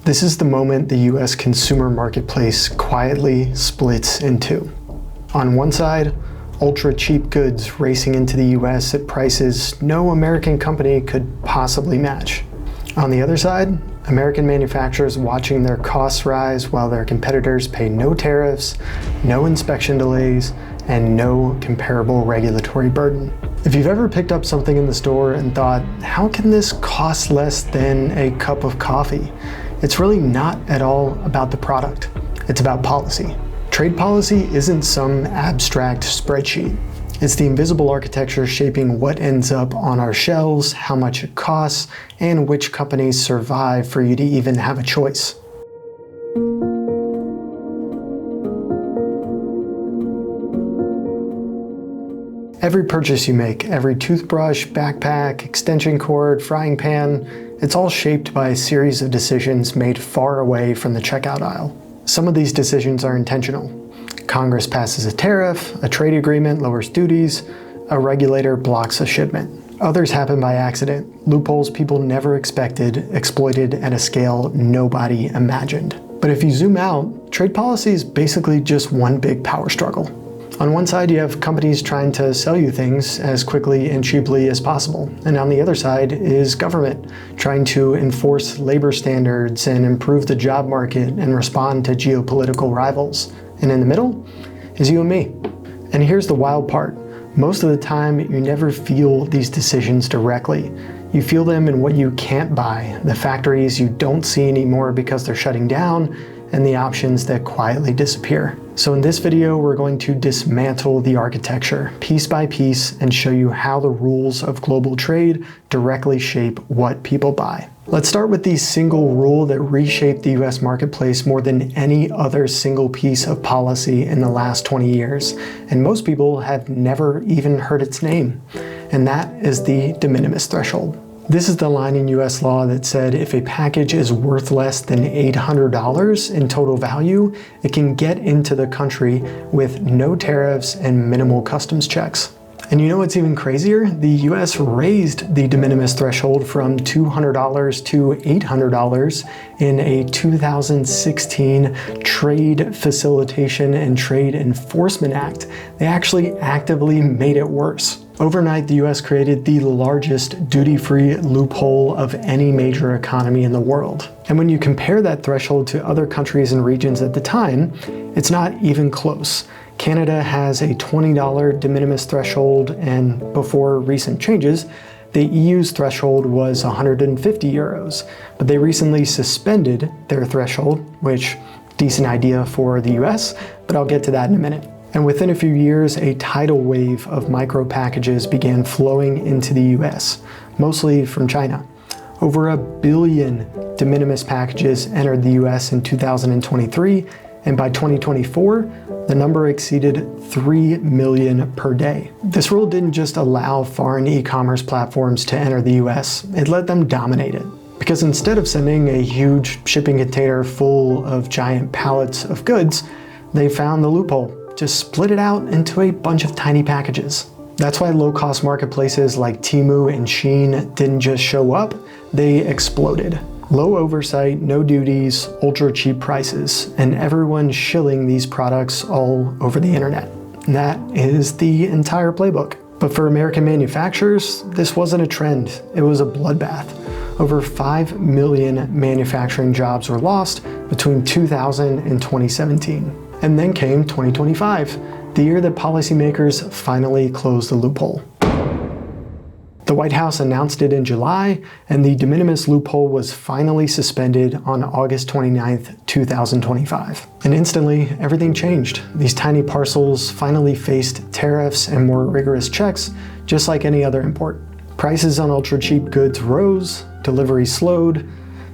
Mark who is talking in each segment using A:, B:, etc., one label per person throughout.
A: This is the moment the US consumer marketplace quietly splits in two. On one side, ultra cheap goods racing into the US at prices no American company could possibly match. On the other side, American manufacturers watching their costs rise while their competitors pay no tariffs, no inspection delays, and no comparable regulatory burden. If you've ever picked up something in the store and thought, how can this cost less than a cup of coffee? It's really not at all about the product. It's about policy. Trade policy isn't some abstract spreadsheet. It's the invisible architecture shaping what ends up on our shelves, how much it costs, and which companies survive for you to even have a choice. Every purchase you make, every toothbrush, backpack, extension cord, frying pan, it's all shaped by a series of decisions made far away from the checkout aisle. Some of these decisions are intentional. Congress passes a tariff, a trade agreement lowers duties, a regulator blocks a shipment. Others happen by accident, loopholes people never expected, exploited at a scale nobody imagined. But if you zoom out, trade policy is basically just one big power struggle. On one side, you have companies trying to sell you things as quickly and cheaply as possible. And on the other side is government trying to enforce labor standards and improve the job market and respond to geopolitical rivals. And in the middle is you and me. And here's the wild part. Most of the time, you never feel these decisions directly. You feel them in what you can't buy, the factories you don't see anymore because they're shutting down, and the options that quietly disappear. So in this video, we're going to dismantle the architecture piece by piece and show you how the rules of global trade directly shape what people buy. Let's start with the single rule that reshaped the US marketplace more than any other single piece of policy in the last 20 years. And most people have never even heard its name. And that is the de minimis threshold. This is the line in US law that said if a package is worth less than $800 in total value, it can get into the country with no tariffs and minimal customs checks. And you know what's even crazier? The US raised the de minimis threshold from $200 to $800 in a 2016 Trade Facilitation and Trade Enforcement Act. They actually actively made it worse. Overnight, the US created the largest duty-free loophole of any major economy in the world. And when you compare that threshold to other countries and regions at the time, it's not even close. Canada has a $20 de minimis threshold, and before recent changes, the EU's threshold was 150 euros. But they recently suspended their threshold, which, decent idea for the US, but I'll get to that in a minute. And within a few years, a tidal wave of micro packages began flowing into the US, mostly from China. Over 1 billion de minimis packages entered the US in 2023, and by 2024, the number exceeded 3 million per day. This rule didn't just allow foreign e-commerce platforms to enter the US, it let them dominate it. Because instead of sending a huge shipping container full of giant pallets of goods, they found the loophole. Just split it out into a bunch of tiny packages. That's why low-cost marketplaces like Temu and Shein didn't just show up, they exploded. Low oversight, no duties, ultra cheap prices, and everyone shilling these products all over the internet. And that is the entire playbook. But for American manufacturers, this wasn't a trend, it was a bloodbath. Over 5 million manufacturing jobs were lost between 2000 and 2017. And then came 2025, the year that policymakers finally closed the loophole. The White House announced it in July, and the de minimis loophole was finally suspended on August 29th, 2025. And instantly, everything changed. These tiny parcels finally faced tariffs and more rigorous checks, just like any other import. Prices on ultra-cheap goods rose, deliveries slowed,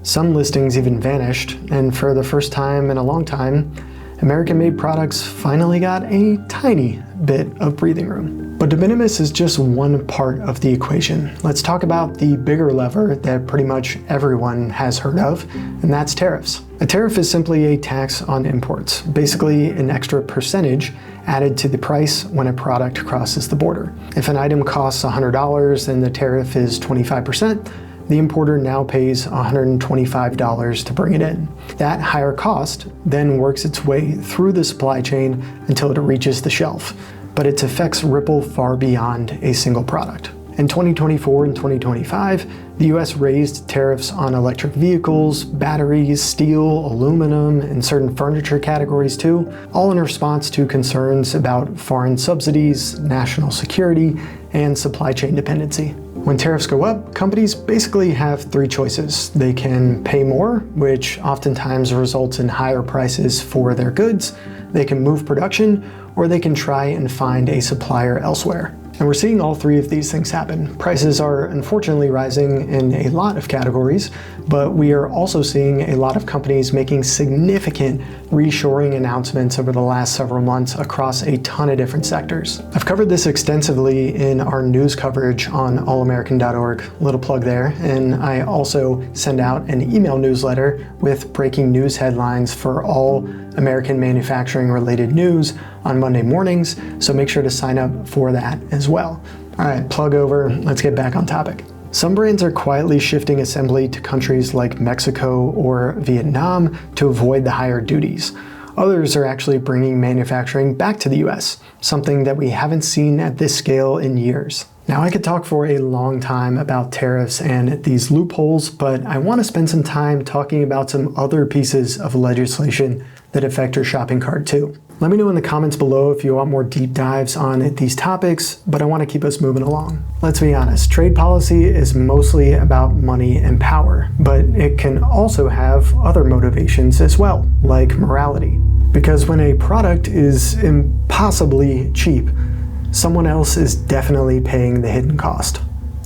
A: some listings even vanished, and for the first time in a long time, American-made products finally got a tiny bit of breathing room. But de minimis is just one part of the equation. Let's talk about the bigger lever that pretty much everyone has heard of, and that's tariffs. A tariff is simply a tax on imports, basically an extra percentage added to the price when a product crosses the border. If an item costs $100 and the tariff is 25%, the importer now pays $125 to bring it in. That higher cost then works its way through the supply chain until it reaches the shelf, but its effects ripple far beyond a single product. In 2024 and 2025, the US raised tariffs on electric vehicles, batteries, steel, aluminum, and certain furniture categories too, all in response to concerns about foreign subsidies, national security, and supply chain dependency. When tariffs go up, companies basically have three choices. They can pay more, which oftentimes results in higher prices for their goods. They can move production, or they can try and find a supplier elsewhere. And we're seeing all three of these things happen. Prices are unfortunately rising in a lot of categories, but we are also seeing a lot of companies making significant reshoring announcements over the last several months across a ton of different sectors. I've covered this extensively in our news coverage on allamerican.org, little plug there, and I also send out an email newsletter with breaking news headlines for all American manufacturing related news on Monday mornings, so make sure to sign up for that as well. All right, plug over, let's get back on topic. Some brands are quietly shifting assembly to countries like Mexico or Vietnam to avoid the higher duties. Others are actually bringing manufacturing back to the US, something that we haven't seen at this scale in years. Now, I could talk for a long time about tariffs and these loopholes, but I want to spend some time talking about some other pieces of legislation that affect your shopping cart too. Let me know in the comments below if you want more deep dives on these topics, but I want to keep us moving along. Let's be honest, trade policy is mostly about money and power, but it can also have other motivations as well, like morality. Because when a product is impossibly cheap, someone else is definitely paying the hidden cost.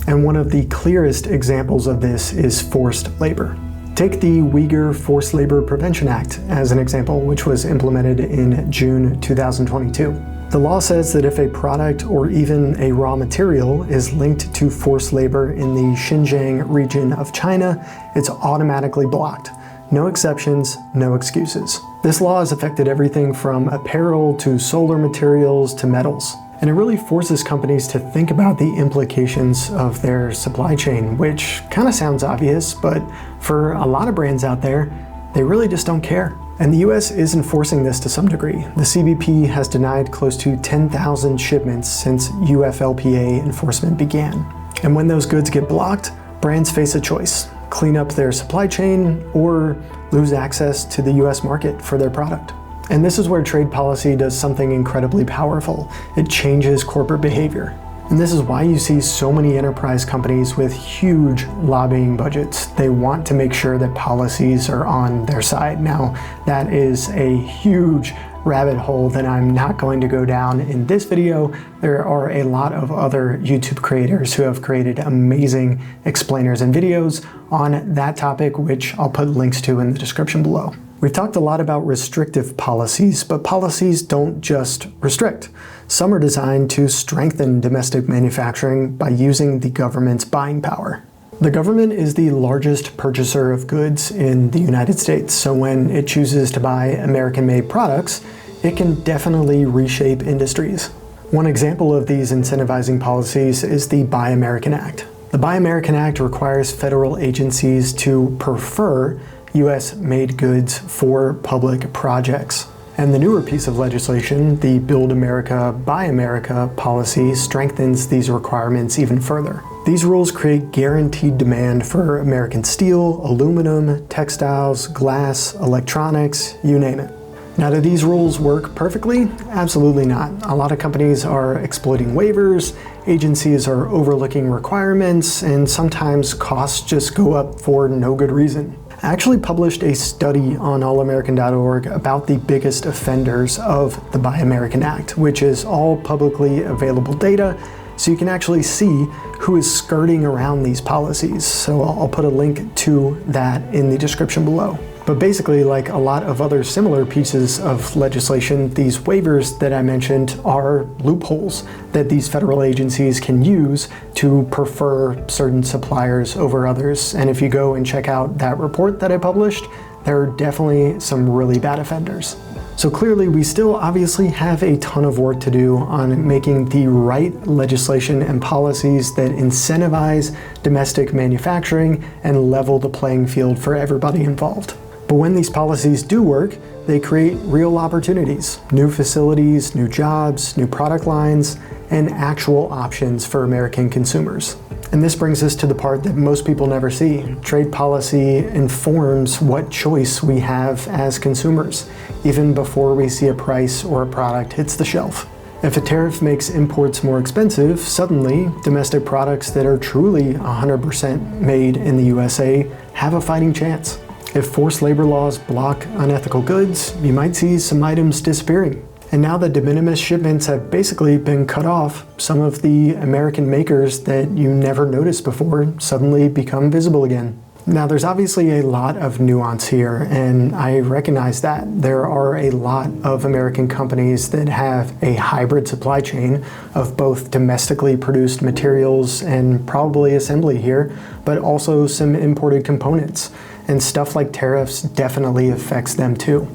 A: And one of the clearest examples of this is forced labor. Take the Uyghur Forced Labor Prevention Act as an example, which was implemented in June 2022. The law says that if a product or even a raw material is linked to forced labor in the Xinjiang region of China, it's automatically blocked. No exceptions, no excuses. This law has affected everything from apparel to solar materials to metals. And it really forces companies to think about the implications of their supply chain, which kind of sounds obvious, but for a lot of brands out there, they really just don't care. And the US is enforcing this to some degree. The CBP has denied close to 10,000 shipments since UFLPA enforcement began. And when those goods get blocked, brands face a choice: clean up their supply chain or lose access to the US market for their product. And this is where trade policy does something incredibly powerful. It changes corporate behavior. And this is why you see so many enterprise companies with huge lobbying budgets. They want to make sure that policies are on their side. Now, that is a huge rabbit hole that I'm not going to go down in this video. There are a lot of other YouTube creators who have created amazing explainers and videos on that topic, which I'll put links to in the description below. We've talked a lot about restrictive policies, but policies don't just restrict. Some are designed to strengthen domestic manufacturing by using the government's buying power. The government is the largest purchaser of goods in the United States, so when it chooses to buy American-made products, it can definitely reshape industries. One example of these incentivizing policies is the Buy American Act. The Buy American Act requires federal agencies to prefer US-made goods for public projects. And the newer piece of legislation, the Build America, Buy America policy, strengthens these requirements even further. These rules create guaranteed demand for American steel, aluminum, textiles, glass, electronics, you name it. Now, do these rules work perfectly? Absolutely not. A lot of companies are exploiting waivers, agencies are overlooking requirements, and sometimes costs just go up for no good reason. I actually published a study on allamerican.org about the biggest offenders of the Buy American Act, which is all publicly available data, so you can actually see who is skirting around these policies. So I'll put a link to that in the description below. But basically, like a lot of other similar pieces of legislation, these waivers that I mentioned are loopholes that these federal agencies can use to prefer certain suppliers over others. And if you go and check out that report that I published, there are definitely some really bad offenders. So clearly, we still obviously have a ton of work to do on making the right legislation and policies that incentivize domestic manufacturing and level the playing field for everybody involved. But when these policies do work, they create real opportunities, new facilities, new jobs, new product lines, and actual options for American consumers. And this brings us to the part that most people never see. Trade policy informs what choice we have as consumers, even before we see a price or a product hits the shelf. If a tariff makes imports more expensive, suddenly domestic products that are truly 100% made in the USA have a fighting chance. If forced labor laws block unethical goods, you might see some items disappearing. And now that de minimis shipments have basically been cut off, some of the American makers that you never noticed before suddenly become visible again. Now, there's obviously a lot of nuance here, and I recognize that. There are a lot of American companies that have a hybrid supply chain of both domestically produced materials and probably assembly here, but also some imported components. And stuff like tariffs definitely affects them too.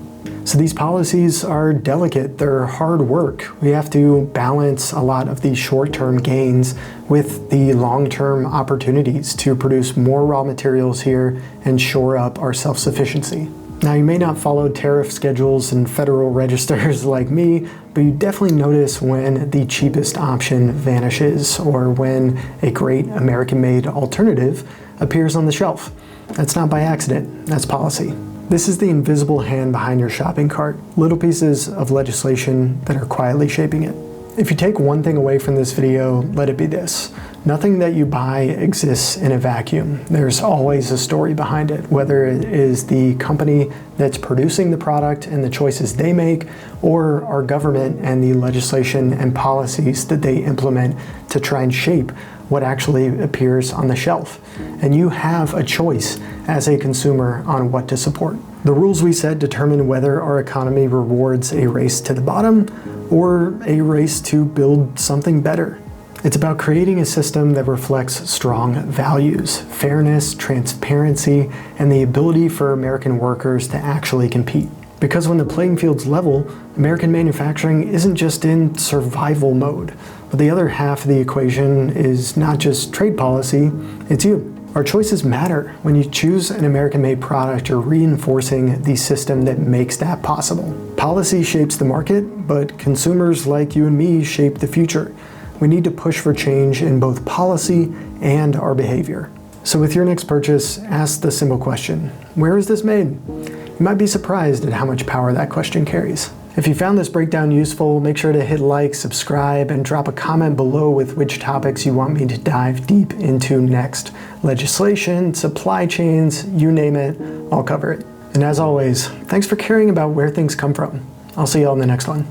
A: So these policies are delicate, they're hard work. We have to balance a lot of these short-term gains with the long-term opportunities to produce more raw materials here and shore up our self-sufficiency. Now, you may not follow tariff schedules and federal registers like me, but you definitely notice when the cheapest option vanishes or when a great American-made alternative appears on the shelf. That's not by accident, that's policy. This is the invisible hand behind your shopping cart, little pieces of legislation that are quietly shaping it. If you take one thing away from this video, let it be this. Nothing that you buy exists in a vacuum. There's always a story behind it, whether it is the company that's producing the product and the choices they make, or our government and the legislation and policies that they implement to try and shape what actually appears on the shelf. And you have a choice as a consumer on what to support. The rules we set determine whether our economy rewards a race to the bottom or a race to build something better. It's about creating a system that reflects strong values, fairness, transparency, and the ability for American workers to actually compete. Because when the playing field's level, American manufacturing isn't just in survival mode, but the other half of the equation is not just trade policy, it's you. Our choices matter. When you choose an American-made product, you're reinforcing the system that makes that possible. Policy shapes the market, but consumers like you and me shape the future. We need to push for change in both policy and our behavior. So with your next purchase, ask the simple question, where is this made? You might be surprised at how much power that question carries. If you found this breakdown useful, make sure to hit like, subscribe, and drop a comment below with which topics you want me to dive deep into next. Legislation, supply chains, you name it, I'll cover it. And as always, thanks for caring about where things come from. I'll see you all in the next one.